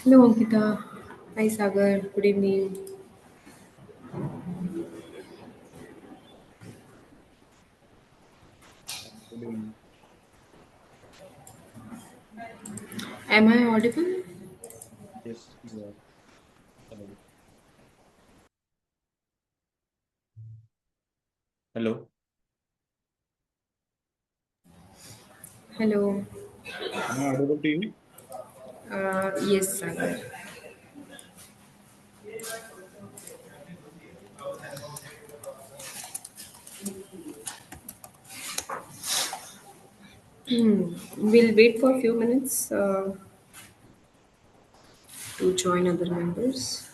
Hello, Ankita. Hi, Sagar. Good evening. Good evening. Am I audible? Yes, you are. Hello. Hello. Hello. Am I audible to you? Yes, Sagar. We'll wait for a few minutes to join other members.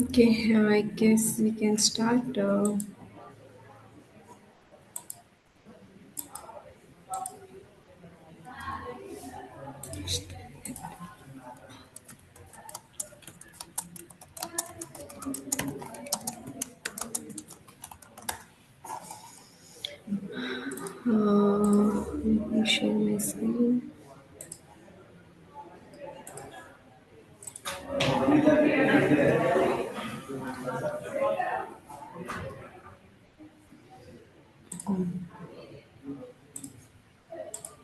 Okay, I guess we can start. Let me share my screen.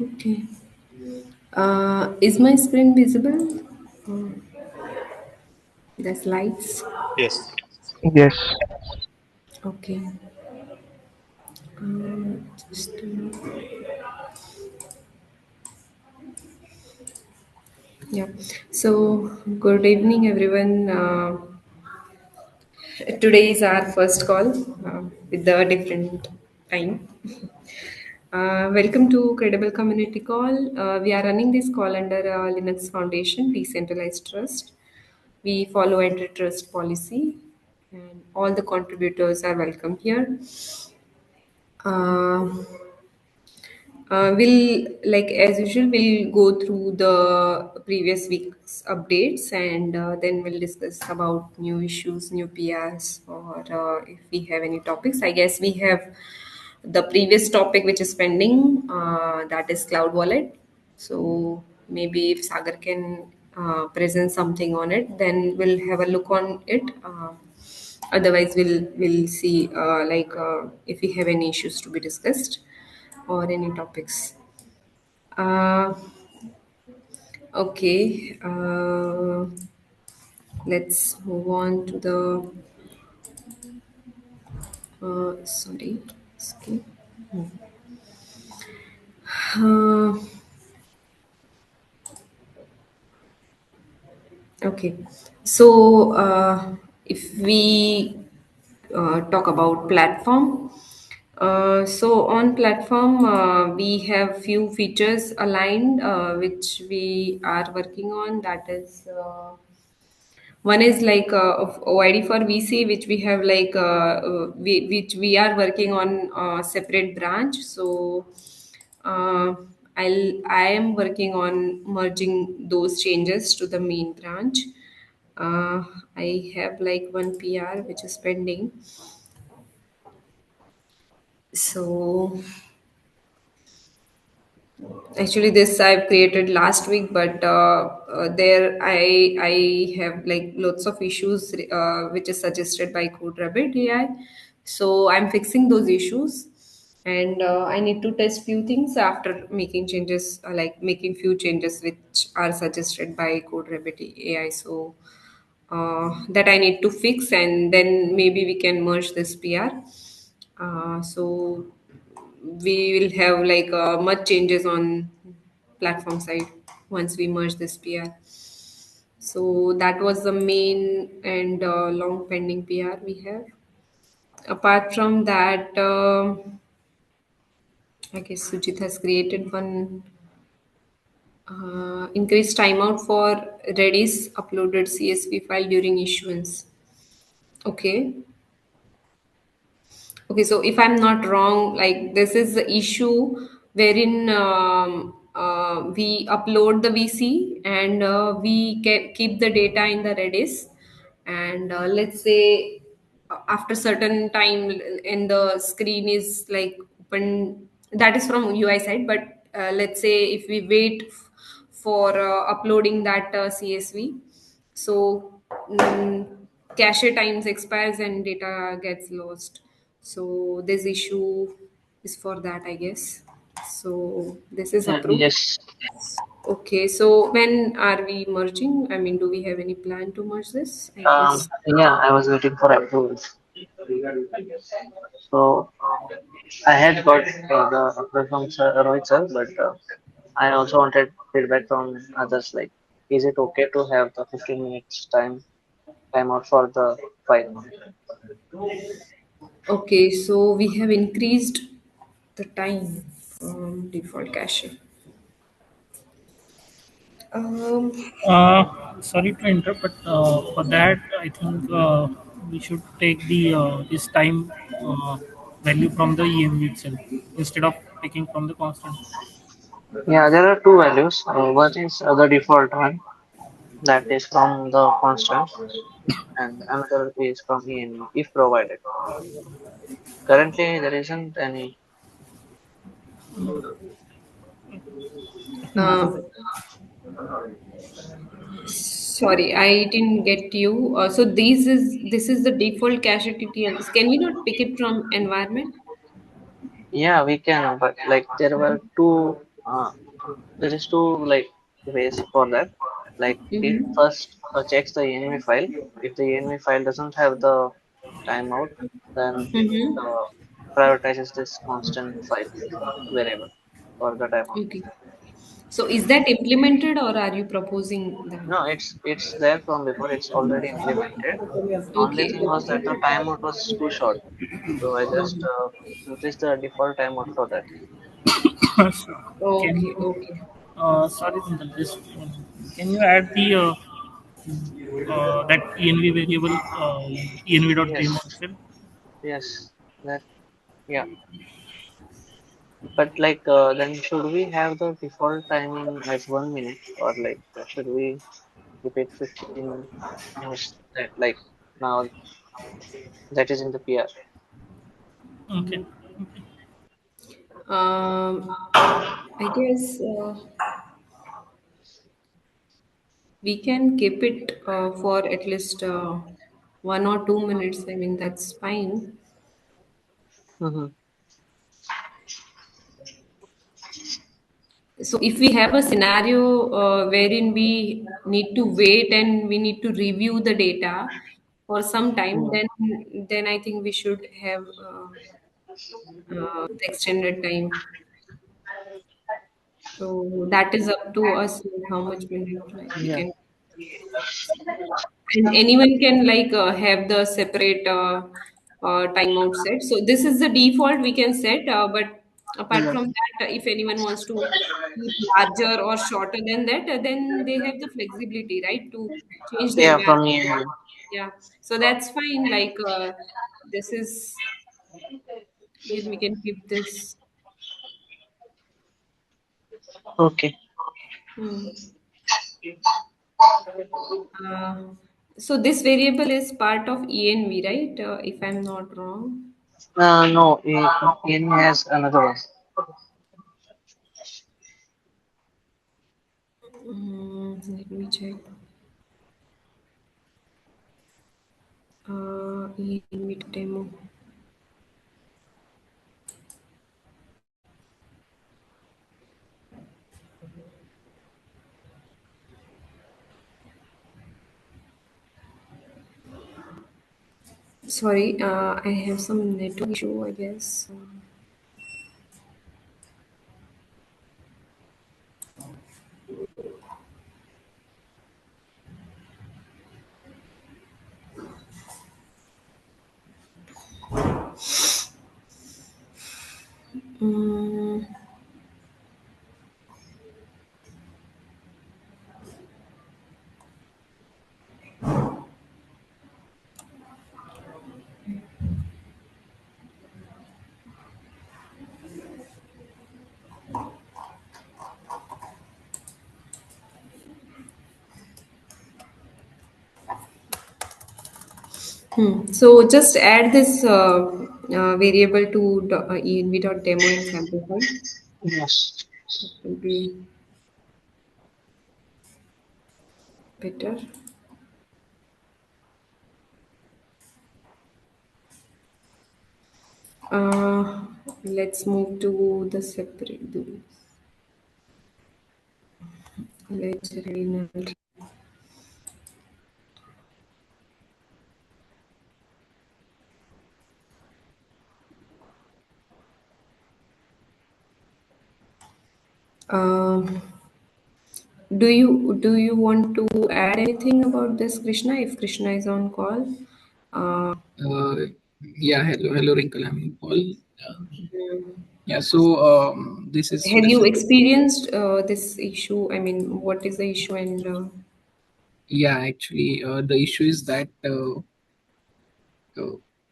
Okay. Is my screen visible? The slides. Yes. Yes, Okay. Just yeah. So, good evening, everyone. Today is our first call with the different time. Welcome to Credible Community Call. We are running this call under Linux Foundation Decentralized Trust. We follow antitrust policy, and all the contributors are welcome here. Uh, we'll like as usual we'll go through the previous week's updates and then we'll discuss about new issues, new PRs, or if we have any topics. I guess we have the previous topic which is pending, that is cloud wallet. So maybe if Sagar can present something on it, then we'll have a look on it. Otherwise, we'll see if we have any issues to be discussed or any topics. Uh, okay, let's move on to the. Sorry, skip. Uh, okay, so if we talk about platform, so on platform we have few features aligned which we are working on. That is. One is like of OID for VC, which we have which we are working on a separate branch. So uh, I am working on merging those changes to the main branch. Uh, I have like one PR which is pending. So Actually, this I've created last week, but there I have like lots of issues which is suggested by CodeRabbit AI. So I'm fixing those issues, and I need to test few things after making changes, like making few changes which are suggested by CodeRabbit AI. So that I need to fix, and then maybe we can merge this PR. So we will have like much changes on platform side once we merge this PR. So that was the main and long pending PR we have. Apart from that, I guess Sujit has created one increased timeout for Redis uploaded CSV file during issuance. Okay. Okay, so if I'm not wrong, like this is the issue wherein we upload the VC and we keep the data in the Redis, and let's say after certain time in the screen is like open. That is from UI side, but let's say if we wait for uploading that CSV, so cache times expires and data gets lost. So this issue is for that, I guess. So this is approved. Yes. Okay, so when are we merging? I mean, do we have any plan to merge this? I Um, guess. yeah, I was waiting for approvals. So I had got the approval from Sir Rohit sir, but I also wanted feedback from others. Like, is it okay to have the 15 minutes time out for the file? Okay, so we have increased the time from default cache. Um, Sorry to interrupt, but for that, I think we should take the this time value from the EMV itself instead of taking from the constant. Yeah, there are two values. One is the default one that is from the constant, and another is from ENV if provided. Currently, there isn't any. uh, Sorry, I didn't get you. So this is the default cache TTL. Can we not pick it from environment? Yeah, we can, but like there were two. There is two like ways for that. Like it Mm-hmm. first checks the env file. If the env file doesn't have the timeout, then it Mm-hmm. prioritizes this constant file variable for the timeout. Okay. So is that implemented or are you proposing that? No, it's there from before. It's already implemented. Only Okay, thing was okay. that the timeout was too short, so I just increased the default timeout for that. So can Okay, you, okay. sorry, Kuntal, just can you add the that env variable env.jmol Yes, itself? yes, that yeah. But like, then should we have the default timing as 1 minute, or like should we keep it 15 minutes? That like now that is in the PR. Okay. Um, I guess we can keep it for at least 1 or 2 minutes. I mean, that's fine. Mm-hmm. So if we have a scenario wherein we need to wait and we need to review the data for some time, then I think we should have the extended time. So that is up to us, like how much minute like we Yeah, can. And anyone can like have the separate timeout set. So this is the default we can set, but apart yeah, from that, if anyone wants to keep larger or shorter than that, then they have the flexibility, right, to change the yeah. From environment. me. Yeah, so that's fine. Like this is we can keep this. Okay. Hmm. Uh, so this variable is part of env, right? If I'm not wrong. No, in has another one. Let me check. Meet demo. Sorry, I have some network issue, I guess. Mm, So just add this variable to env.demo and sample file. Yes. That will be better. Uh, let's move to the separate. Let's read. Um, do you want to add anything about this, Krishna? If Krishna is on call, uh, Uh, yeah, hello, Wrinkle. I'm Paul. Uh, mm, yeah, so this is have you specific. experienced this issue? I mean, what is the issue? And Yeah, actually, the issue is that uh,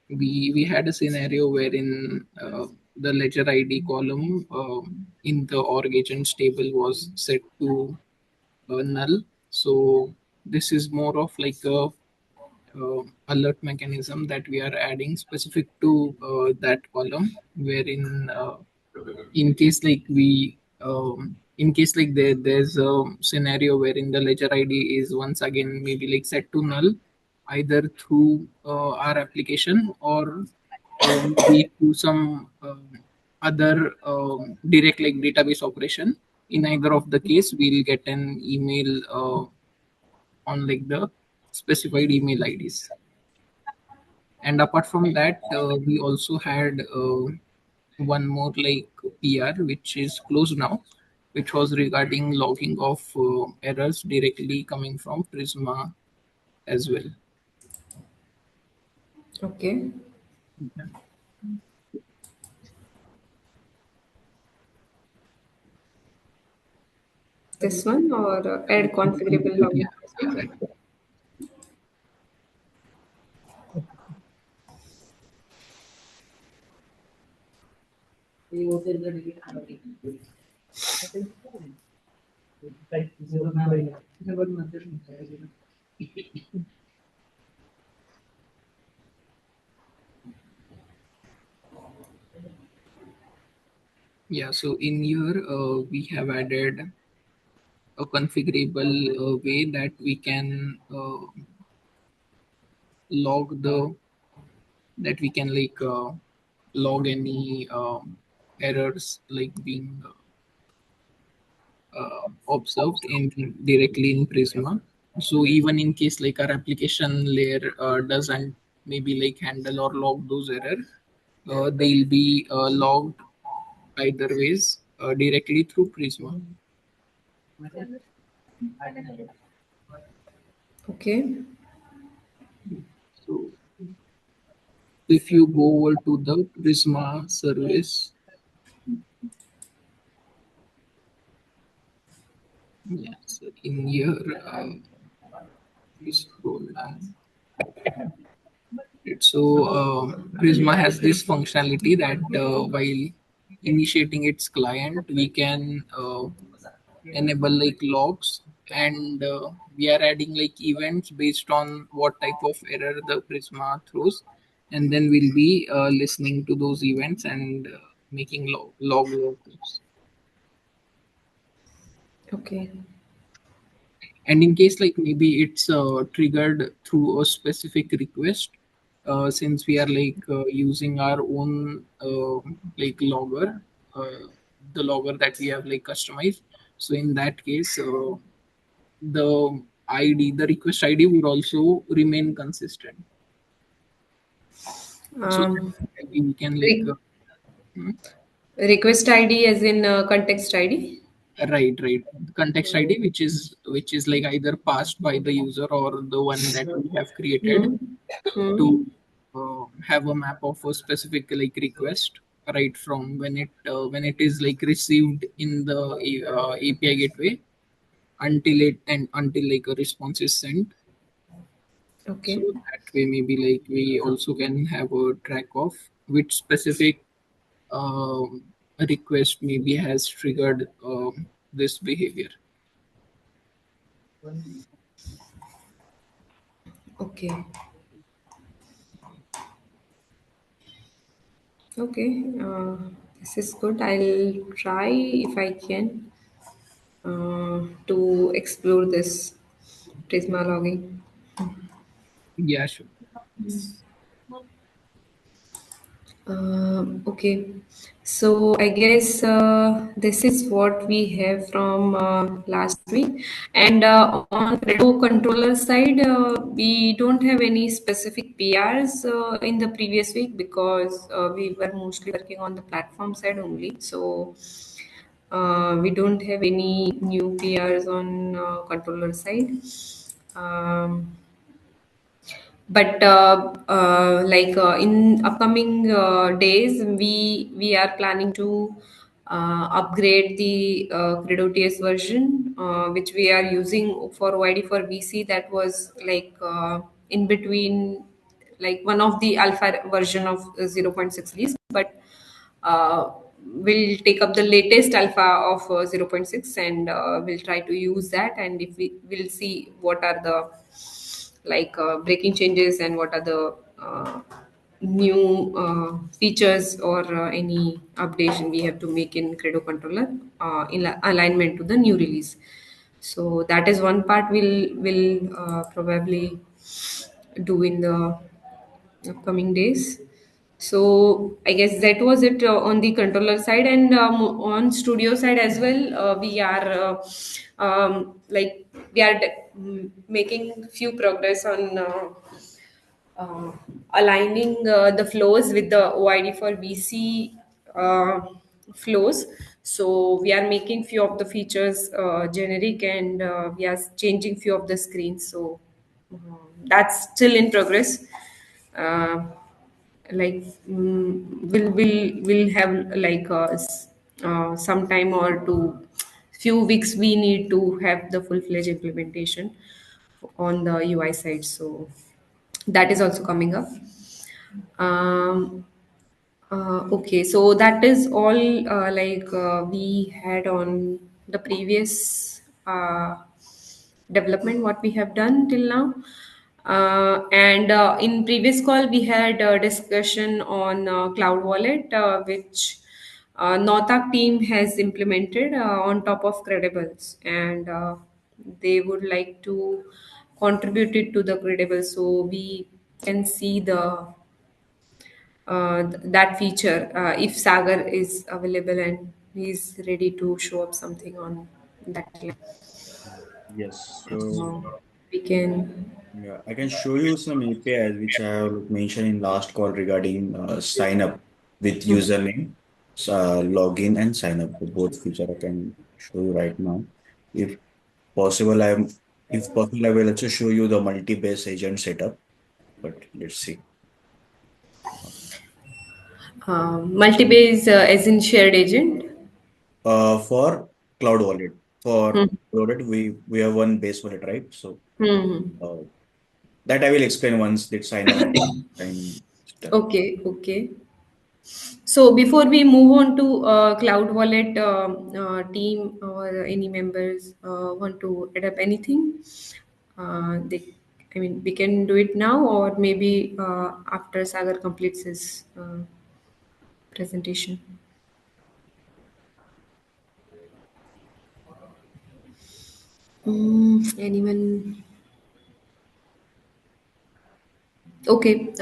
we had a scenario wherein the ledger ID column in the org agents table was set to null. So this is more of like a alert mechanism that we are adding specific to that column, wherein in case like we in case like there's a scenario wherein the ledger id is once again maybe like set to null, either through our application or maybe through some other direct like database operation. In either of the case we'll get an email on like the specified email ids. And apart from that we also had one more like PR, which is closed now, which was regarding logging of errors directly coming from Prisma as well. okay, this one or add configurable Yeah, login. yeah, that. Yeah, so in here we have added a configurable way that we can log the that we can like log any errors like being observed in directly in Prisma. So even in case like our application layer doesn't maybe like handle or log those error, they'll be logged either ways directly through Prisma. Okay, So if you go over to the Prisma service, yes, in here, please scroll down. So Prisma has this functionality that while initiating its client, we can enable like logs, and we are adding like events based on what type of error the Prisma throws, and then we'll be listening to those events and making logs. okay. And in case like maybe it's triggered through a specific request, since we are like using our own like logger, the logger that we have like customized. So in that case, the the request ID would also remain consistent. So that Um, maybe we can like re- hmm, Request ID as in context ID. right, context ID, which is like either passed by the user or the one that we have created Hmm. to Hmm. have a map of a specific like request right from when it is like received in the API gateway until like a response is sent. So Okay. that way maybe like we also can have a track of which specific um, request maybe has triggered this behavior. Okay. Okay. This is good. I'll try if I can to explore this Prisma logging. Yeah, sure. Okay, so I guess this is what we have from last week. And on Credo controller side, we don't have any specific PRs in the previous week because we were mostly working on the platform side only. So we don't have any new PRs on controller side. Um, but like in upcoming days we are planning to upgrade the Credo TS version which we are using for OID for VC. That was like in between, like one of the alpha version of zero point 0.6 release, but uh, we'll take up the latest alpha of zero point 0.6 and we'll try to use that, and if we will see what are the like breaking changes and what are the new features or any updation we have to make in Credo controller in alignment to the new release. So that is one part we'll probably do in the upcoming days. So I guess that was it on the controller side, and on studio side as well. We are like we are making few progress on uh, aligning the flows with the OID for VC flows. So we are making few of the features generic, and we are changing few of the screens. So that's still in progress. Uh, like we'll have like some time or two few weeks we need to have the full-fledged implementation on the UI side. So that is also coming up. um, okay, so that is all like we had on the previous development what we have done till now. And in previous call we had a discussion on Cloud Wallet, which Northac team has implemented on top of Credibles, and they would like to contribute it to the Credible, so we can see the that feature if Sagar is available and he's ready to show up something on that line. Yes. So We can. yeah, I can show you some APIs which I have mentioned in last call regarding sign up with username, login and sign up. The both feature I can show you right now. If possible, if possible, I will also show you the multi-base agent setup. But let's see. Multi-base as in shared agent. For cloud wallet, Hmm. for wallet, we have one base wallet, right? So Hmm. uh, that I will explain once the sign up sign done. Okay, okay. So before we move on to Cloud Wallet team or any members want to add up anything, they, I mean, we can do it now or maybe after Sagar completes his presentation. Anyone? Okay.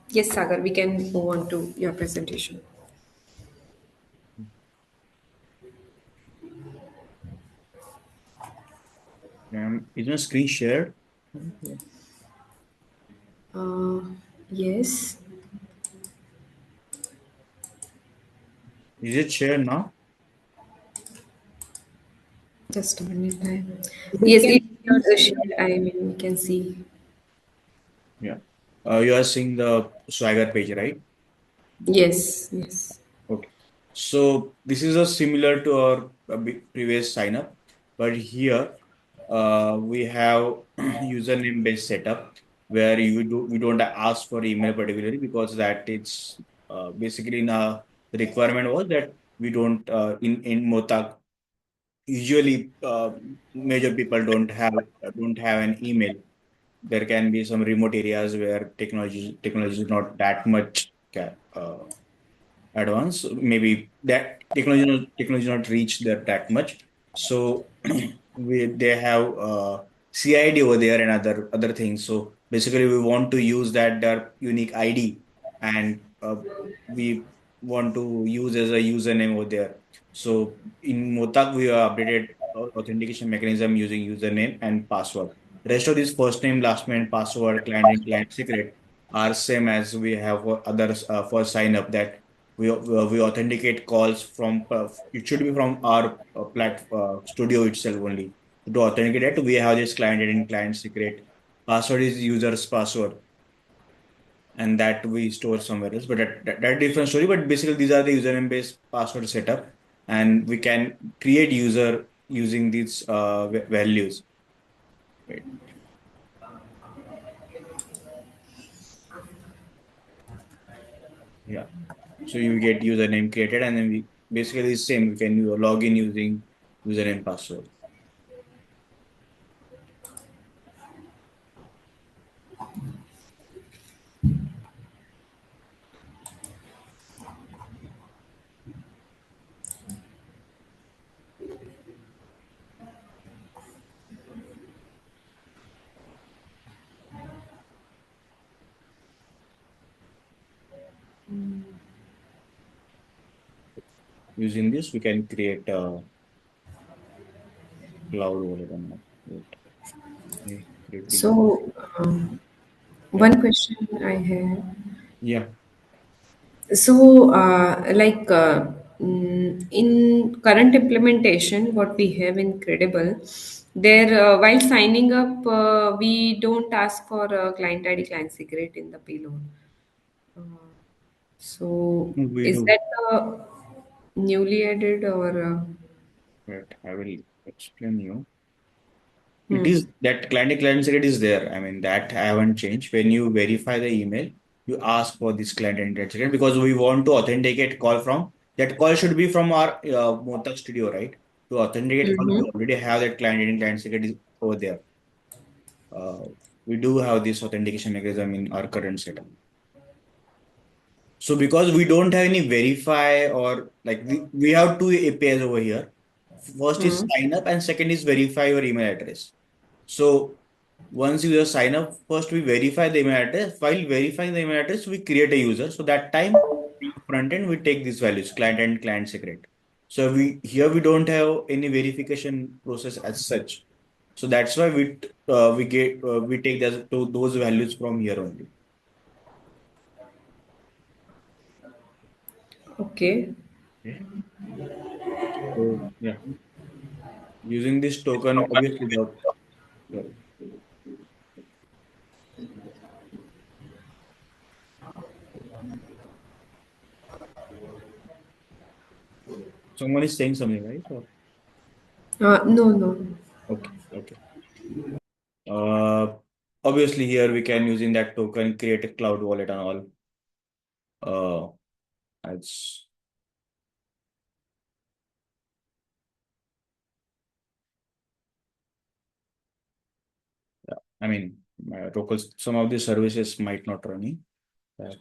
Yes, Sagar, we can move on to your presentation. Is my screen shared? Uh, yes. Is it shared now? Just a minute. We Yes, can it see your is a screen. shared. I mean, we can see. Yeah. You are seeing the Swagger page, right? Yes. Yes. Okay. So this is a similar to our previous sign up, but here we have username based setup where we don't ask for email particularly because that it's basically in a the requirement was that we don't in Motak usually major people don't have an email. There can be some remote areas where technology is not that much advanced. Maybe that technology not reach there that much. So they have CID over there and other things. So basically, we want to use their unique ID, and we want to use as a username over there. So in Motak, we have updated authentication mechanism using username and password. Rest of this first name, last name, password, client and client secret are same as we have for others for sign up that we authenticate calls from it should be from our studio itself only. To authenticate it, we have this client and client secret. Password is user's password, and that we store somewhere else. But that different story. But basically, these are the username based password setup, and we can create user using these values. Right. Yeah. So you get username created, and then we basically the same. We can log in using username password. Using this, we can create a cloud wallet on that. Wait, okay, creating. So, Yeah, one question I have. yeah. So, in current implementation, what we have in Credible, there while signing up, we don't ask for a client ID, client secret in the payload. Uh, so, We is do. that newly added or? Right. I will explain you. It Hmm. is that client secret is there. I mean, that I haven't changed. When you verify the email, you ask for this client and client secret because we want to authenticate call from that call should be from our Motak studio, right? To authenticate call, we Mm-hmm. already have that client and client secret is over there. Uh, we do have this authentication mechanism in our current setup. So because we don't have any verify or like we have two APIs over here. First is Hmm. sign up and second is verify your email address. So once you just sign up, first we verify the email address. While verifying the email address, we create a user. So that time front end we take these values, client and client secret. So we don't have any verification process as such. So that's why we take those values from here only. Okay. Okay. So yeah. Using this token, obviously, yeah, someone is saying something, right? No, no. Okay, okay. Uh, Obviously, here we can using that token create a cloud wallet and all. As yeah, I mean, local some of the services might not running. Uh,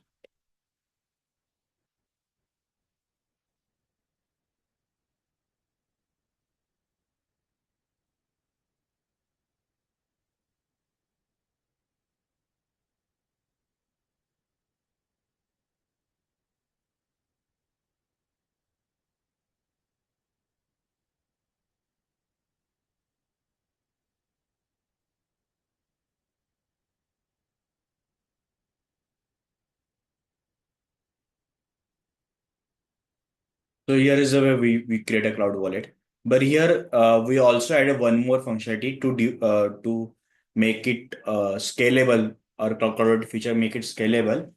So here is the way we create a cloud wallet. But here we also added one more functionality to make it scalable, or cloud wallet feature make it scalable.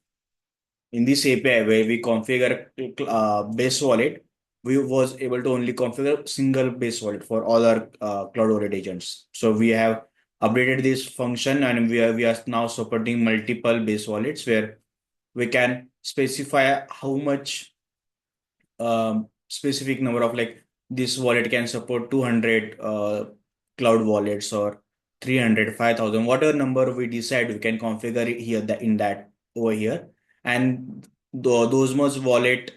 In this API where we configure base wallet, we was able to only configure single base wallet for all our cloud wallet agents. So we have updated this function, and we are now supporting multiple base wallets where we can specify how much specific number of, like, this wallet can support 200 cloud wallets, or 300, 5,000, whatever number we decide, we can configure it here, that in that over here. And those much wallet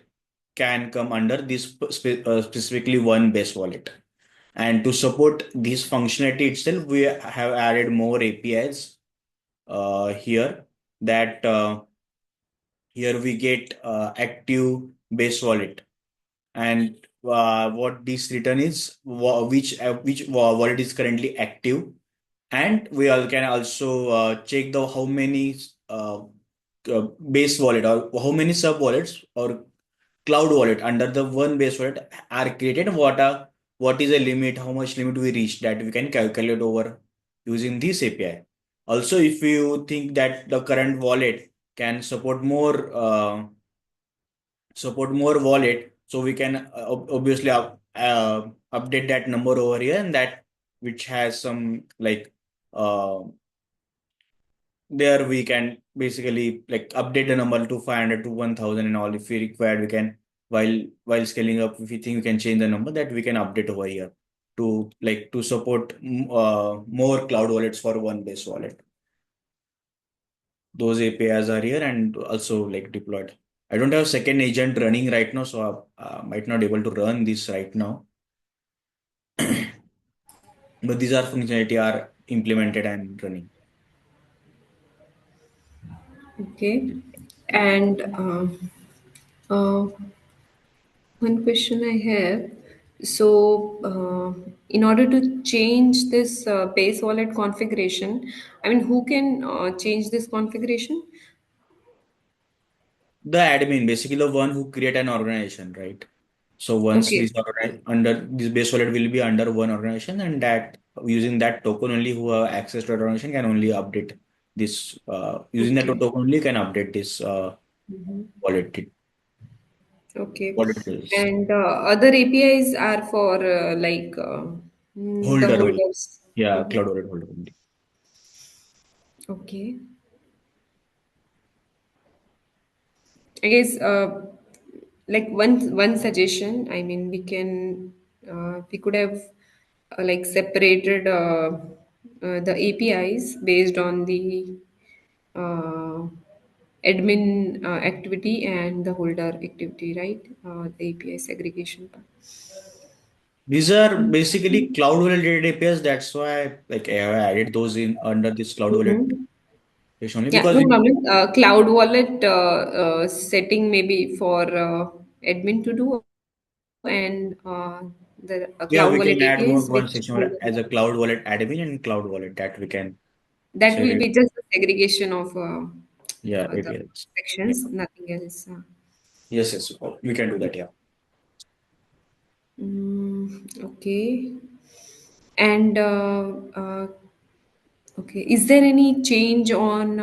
can come under this specifically one base wallet. And to support this functionality itself, we have added more APIs here, that here we get active base wallet. And what this return is, which wallet is currently active. And we all can also check the how many base wallet, or how many sub wallets or cloud wallet under the one base wallet are created. What is the limit, how much limit we reach, that we can calculate over using this API. Also, if you think that the current wallet can support more wallet, so we can obviously update that number over here, and that which has some, like, uh, there we can basically, like, update the number to 500 to 1000 and all. If we require, we can, while scaling up, if we think we can change the number, that we can update over here to, like, to support more cloud wallets for one base wallet. Those APIs are here and also, like, deployed. I don't have second agent running right now, so I might not able to run this right now. But these are functionality are implemented and running. Okay. And uh, one question I have. So, in order to change this base wallet configuration, I mean, who can change this configuration? The admin, basically the one who create an organization, right? So once Okay. this under this base wallet will be under one organization, and that using that token only, who have access to that organization can only update this. Using that Okay. token only can update this wallet. Okay. Wallet is And other APIs are for the holder only. holders. Yeah, Mhm. cloud wallet holder only. Okay. I guess like one suggestion. I mean, we could have like separated the APIs based on the uh, admin activity and the holder activity, right? The API segregation part. These are basically cloud wallet related APIs. That's why, like, I have added those in under this cloud wallet Mhm. page only, Yeah, because no it, problem. Cloud wallet setting maybe for admin to do, and the yeah, cloud we wallet can add APIs one which section as a cloud wallet admin and cloud wallet, that we can that will say. be just a segregation of Yeah, the APIs. Yeah. sections, nothing else. Yes, yes. We can do that. Yeah. Okay. And okay, is there any change on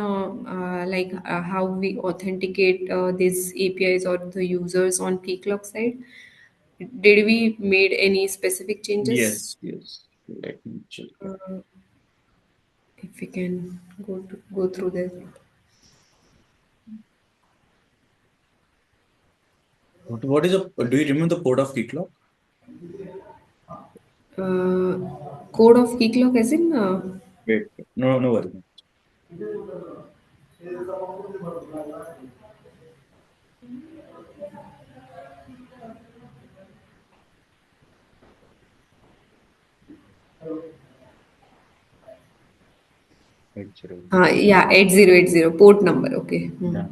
how we authenticate these APIs or the users on P-Clock side? Did we made any specific changes? Yes, yes. Let me check. If we can go through this. What is a, do you remember the code of Keycloak? Uh, Code of Keyclock as in Wait, no, no worries. Wait, zero. yeah, 8080 port number. Okay. Yeah.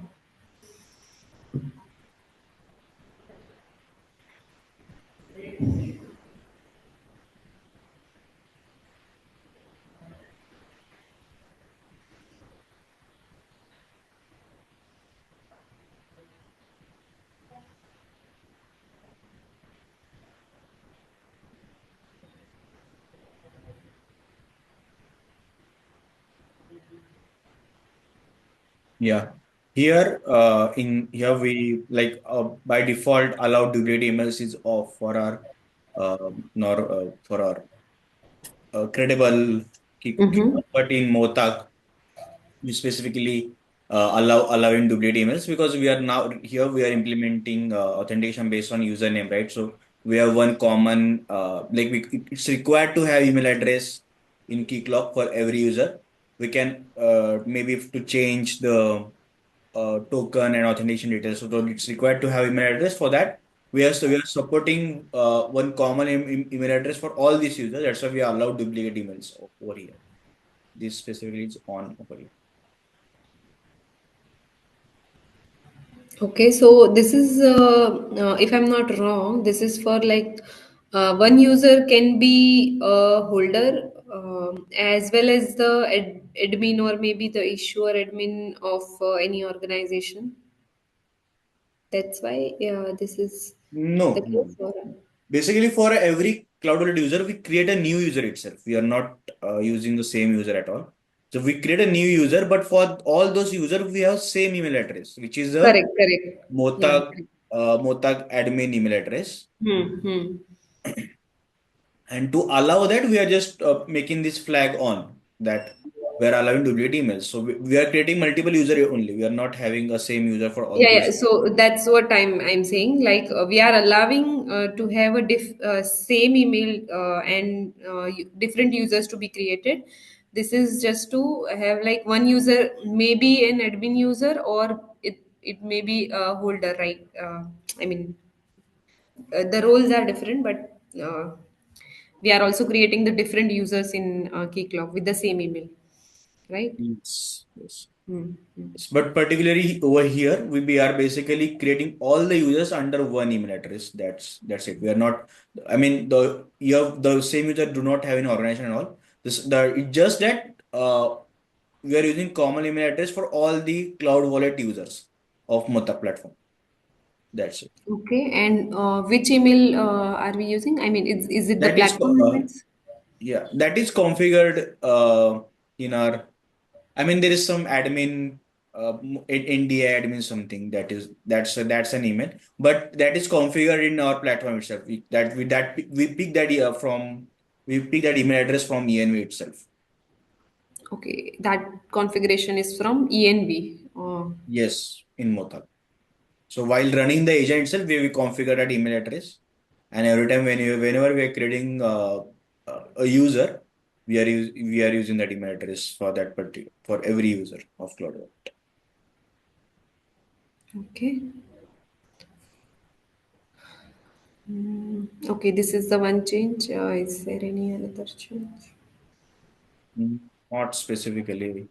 Yeah. Here, in here we like by default allow duplicate emails is off for our nor for our credible Mm-hmm. but in Motak we specifically allowing duplicate emails because we are now here we are implementing authentication based on username, right? So we have one common it's required to have email address in Keycloak for every user. We can maybe to change the token and authentication details. So it's required to have email address for that. We are supporting one common email address for all these users. That's why we are allowed duplicate emails over here. This specifically is on over here. Okay, so this is, if I'm not wrong, this is for like one user can be a holder as well as the admin or maybe the issuer admin of any organization. That's why this is the No, no. case. Or, Basically, for every cloud wallet user, we create a new user itself. We are not using the same user at all. So we create a new user, but for all those users, we have same email address, which is a correct, correct. Yeah. Motak admin email address. Hmm. Hmm. And to allow that, we are just making this flag on that we are allowing duplicate emails. So we are creating multiple user only. We are not having a same user for all Yeah, yeah. those. So that's what I'm saying. Like we are allowing to have a same email and different users to be created. This is just to have like one user, maybe an admin user, or it may be a holder, right? I mean, the roles are different, but we are also creating the different users in Keycloak with the same email, right? Yes, yes. Hmm. Hmm. Yes, but particularly over here, we are basically creating all the users under one email address. That's it. We are not. I mean, you have the same user do not have any organization at all. It's just that we are using common email address for all the cloud wallet users of Mota platform. That's it. Okay, and which email are we using? I mean, is it the That is platform emails? yeah. That is configured in our I mean, there is some admin, NDA admin something that's an email, but that is configured in our platform itself. We pick that from we pick that email address from ENV itself. Okay, that configuration is from ENV. Yes, in Mothak. So while running the agent itself, we configure that email address, and every time whenever we are creating a user, we are using that email address for that particular for every user of Cloud. Okay. Okay, this is the one change. Is there any other change? Not specifically.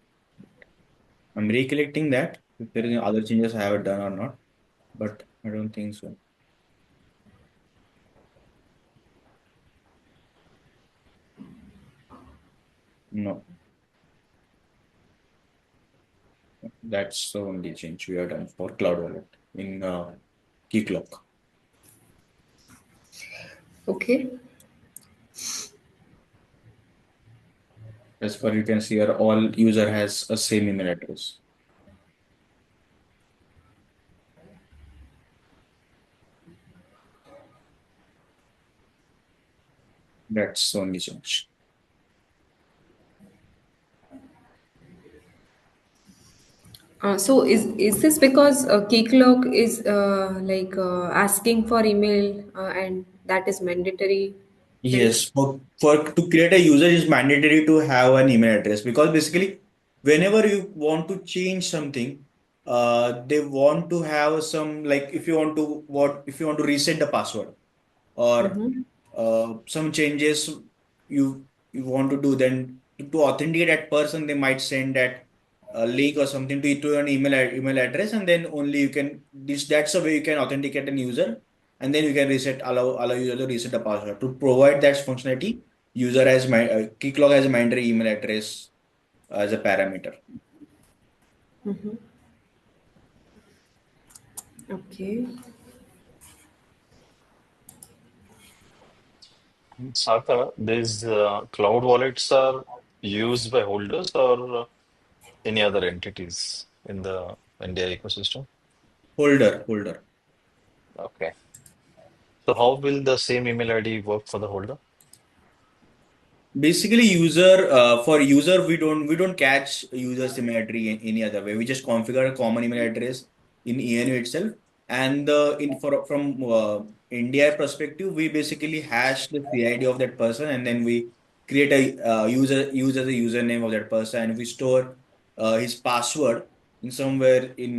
I'm recollecting that if there are any other changes I have done or not, but I don't think so. No, that's the only change we have done for Cloud Wallet in Keycloak. Okay. As per you can see here, all user has a same email address. That's the only change. So is this because Keycloak is like asking for email and that is mandatory? Then Yes, for to create a user is mandatory to have an email address because basically whenever you want to change something, they want to have some like if you want to reset the password or mm-hmm. some changes you want to do, then to authenticate that person they might send that link or something to an email address, and then only you can that's the way you can authenticate an user, and then you can allow user to reset the password. To provide that functionality, user has my Keycloak has a mandatory email address as a parameter. Mm-hmm. Okay. Saka, these cloud wallets are used by holders or any other entities? in the India ecosystem? Holder. Okay. So how will the same email ID work for the holder? Basically, for user, we don't catch user symmetry in any other way. We just configure a common email address in ENU itself, and from India perspective, we basically hash the CID of that person, and then we create a use as a username of that person, and we store his password in somewhere in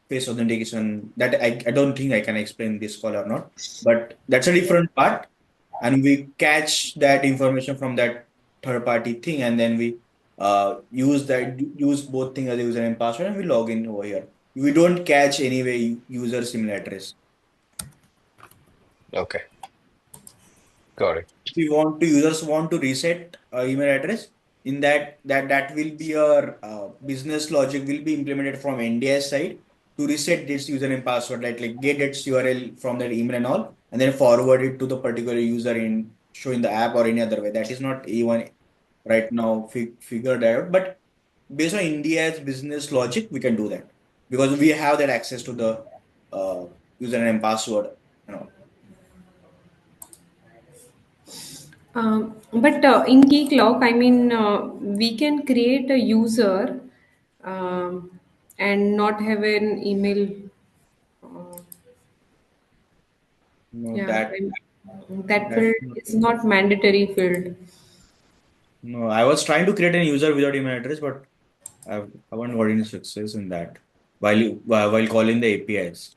face authentication. That I don't think I can explain this call or not, but that's a different part, and we catch that information from that third party thing, and then we use both things as a user and password, and we log in over here. We don't catch anyway user email address. Okay, got it. If we want to users want to reset email address, in that will be your business logic will be implemented from NDS side to reset this username password, like get its URL from that email and all, and then forward it to the particular user in showing the app or any other way. That is not even right now figured out, but based on India's business logic, we can do that because we have that access to the uh, username password. You know. But in Keycloak, I mean, we can create a user um, and not have an email. Uh, No, yeah, that that that's field not. is not mandatory field. No, I was trying to create a user without email address, but I haven't got any success in that. While calling the APIs,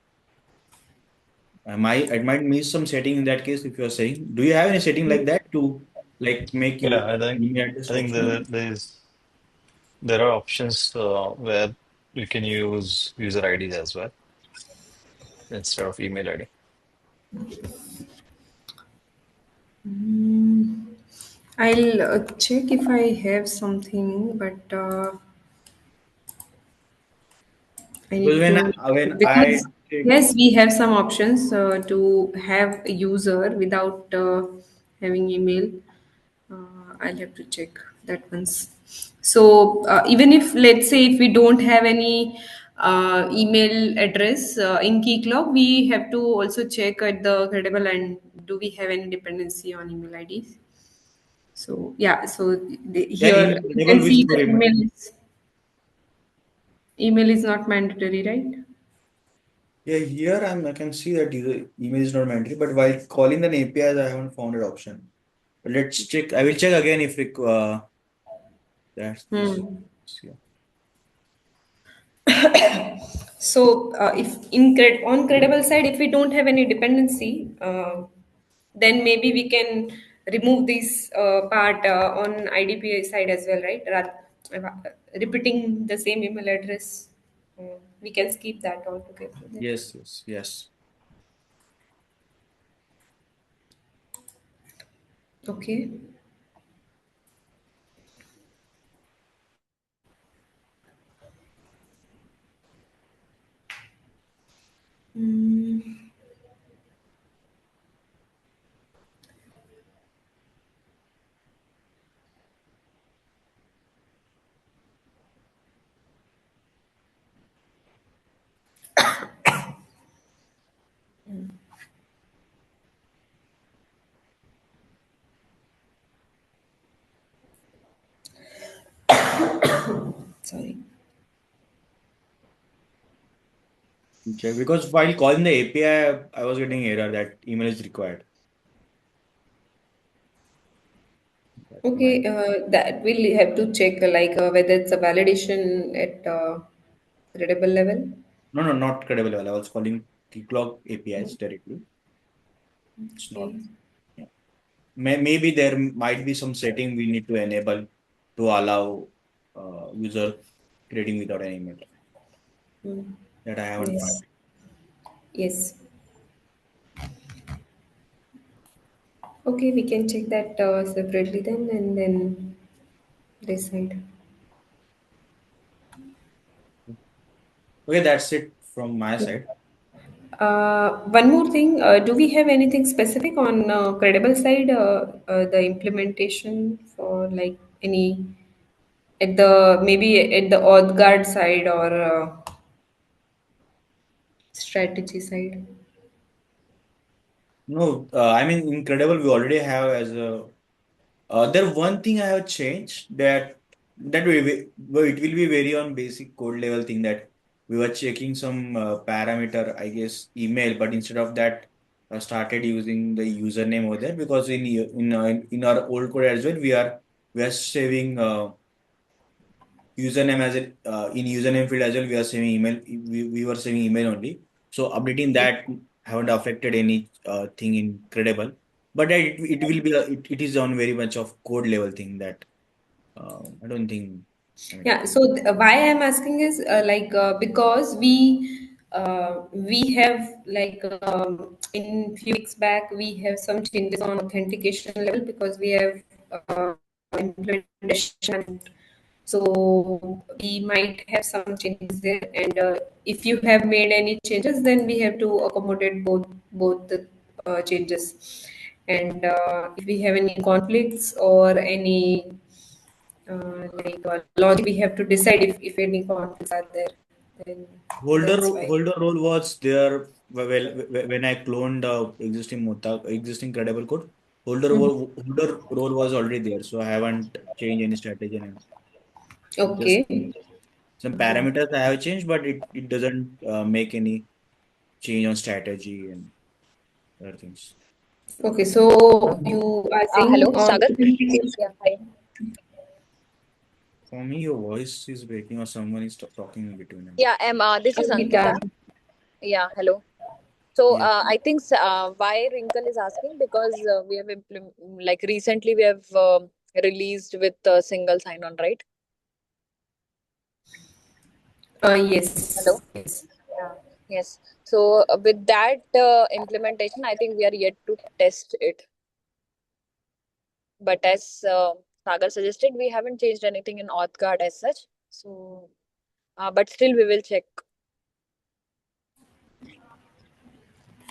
I might miss some setting in that case. If you're saying, do you have any setting like that to like make you Yeah, I think email address I think optional? there are options where you can use user IDs as well instead of email ID. Mm, I'll check if I have something, but I Because need to when I because check, yes, we have some options to have a user without having email. I'll have to check that once. So even if let's say if we don't have any email address in Keycloak, we have to also check at the Credible and do we have any dependency on email IDs. So yeah, so then here in you enable can with see store the email. email is not mandatory, right? Yeah, here I can see that user email is not mandatory, but while calling the APIs, I haven't found an option. But let's check. I will check again if that's this. Hmm. Yeah. So, if on credible side, if we don't have any dependency, then maybe we can remove this part on IDPI side as well, right? Repeating the same email address, we can skip that altogether. Then. Yes. Okay. Mm, sorry. Check because while calling the API, I was getting error that email is required. That Okay, might that we'll have to check whether it's a validation at credible level. no, not credible level. I was calling the clock APIs directly. It's not. Okay. Yeah. Maybe there might be some setting we need to enable to allow user creating without an email Mm. that I haven't found. Yes. Yes. Okay, we can check that separately then and then decide. Okay, that's it from my side. One more thing, do we have anything specific on credible side, the implementation for like at the maybe at the auth guard side or strategy side. No, I mean, Incredible, we already have as a. There one thing I have changed that well, it will be very on basic code level thing that we were checking some parameter, I guess, email, but instead of that, started using the username over there because in our old code as well, we are saving username as a in username field as well. We are saving email. We were saving email only. So updating that haven't affected any thing in Credible, but it will be it is on very much of code level thing that I don't think. I mean, Yeah, so why I'm asking is because we have in few weeks back we have some changes on authentication level because we have implementation. So we might have some changes there, and if you have made any changes, then we have to accommodate both the changes. And if we have any conflicts or any logic, we have to decide if any conflicts are there. Then that's why. holder role was there when I cloned existing Credible code. Holder role was already there, so I haven't changed any strategy. And just Okay. some parameters I have changed, but it doesn't make any change on strategy and other things. Okay. So you are Hello, saying on Sagar. authentication. Yeah, hi. For me, your voice is breaking or someone is talking in between. Yeah, this is Ankita. Ankita. Yeah, hello. So Yeah. I think why Wrinkle is asking because we have like recently we have released with single sign-on, right? Yes. Hello. Yes. Yeah. Yes. So with that implementation, I think we are yet to test it. But as Sagar suggested, we haven't changed anything in AuthGuard as such. So, but still we will check.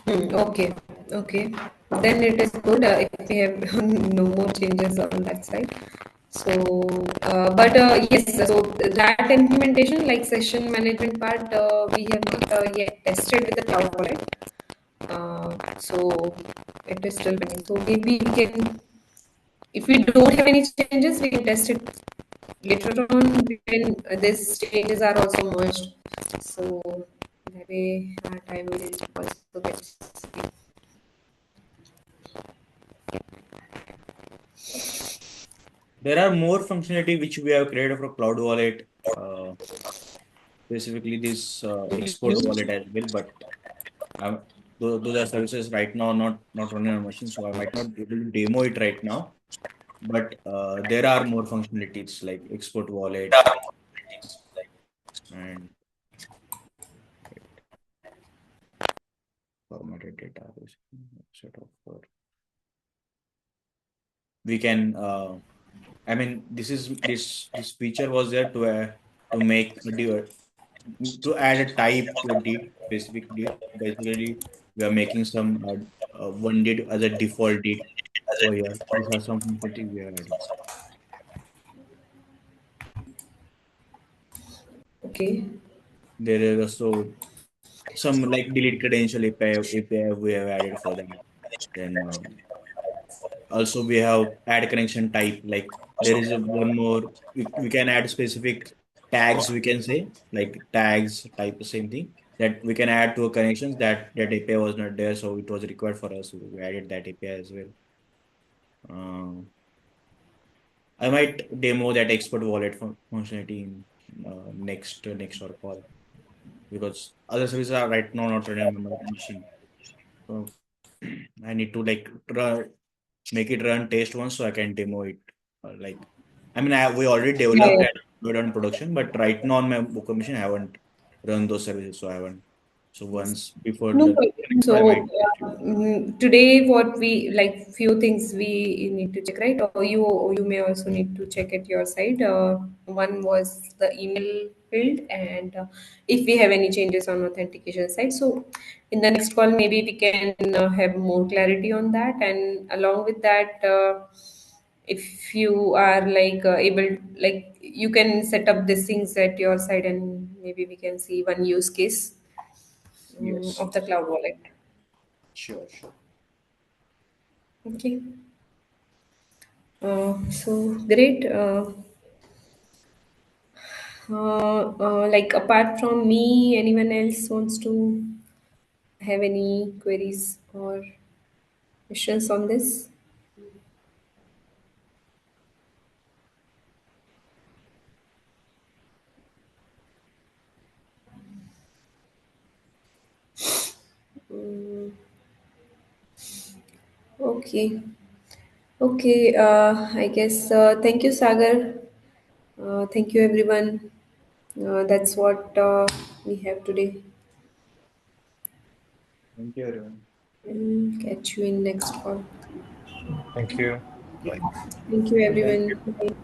Okay. Okay. Then it is good if we have no more changes on that side. So, but yes, so that implementation, like session management part, we have not yet tested with the cloud wallet. So it is still pending. So maybe we can, if we don't have any changes, we can test it later on when these changes are also merged. So that way our time will also get saved. There are more functionality which we have created for Cloud Wallet, specifically this export wallet as well. But those are services right now not running on machine, so I might not be able to demo it right now. But there are more functionalities like export wallet and formatted database. Set of we can. I mean, this feature was there to make to add a type to a date, specific date. Basically, we are making some one date as a default date over here. These are some functionality we are adding. Okay. There is also some like delete credential API we have added for that. Then also we have add connection type. Like there is one more we can add specific tags we can say like tags type the same thing that we can add to a connections that API was not there, so it was required for us. So we added that API as well. I might demo that export wallet functionality in next or call because other services are right now not running on my machine. So I need to like make it run test once so I can demo it. Like, I mean, we already developed Yeah. and we're on production, but right now on my Booker machine, I haven't run those services, so I haven't. So once before No the problem. next call, I might So today, what we like few things we need to check, right? Or you may also need to check at your side. One was the email field, and if we have any changes on authentication side. So in the next call, maybe we can have more clarity on that, and along with that. if you are like able, like you can set up these things at your side, and maybe we can see one use case Yes. of the cloud wallet. Sure, sure. Okay. So great. Like apart from me, anyone else wants to have any queries or questions on this? Mm, okay. Okay. I guess. Thank you, Sagar. Thank you, everyone. That's what we have today. Thank you, everyone. Catch you in next call. Thank you. Bye. Thank you, Thank everyone. you. Bye.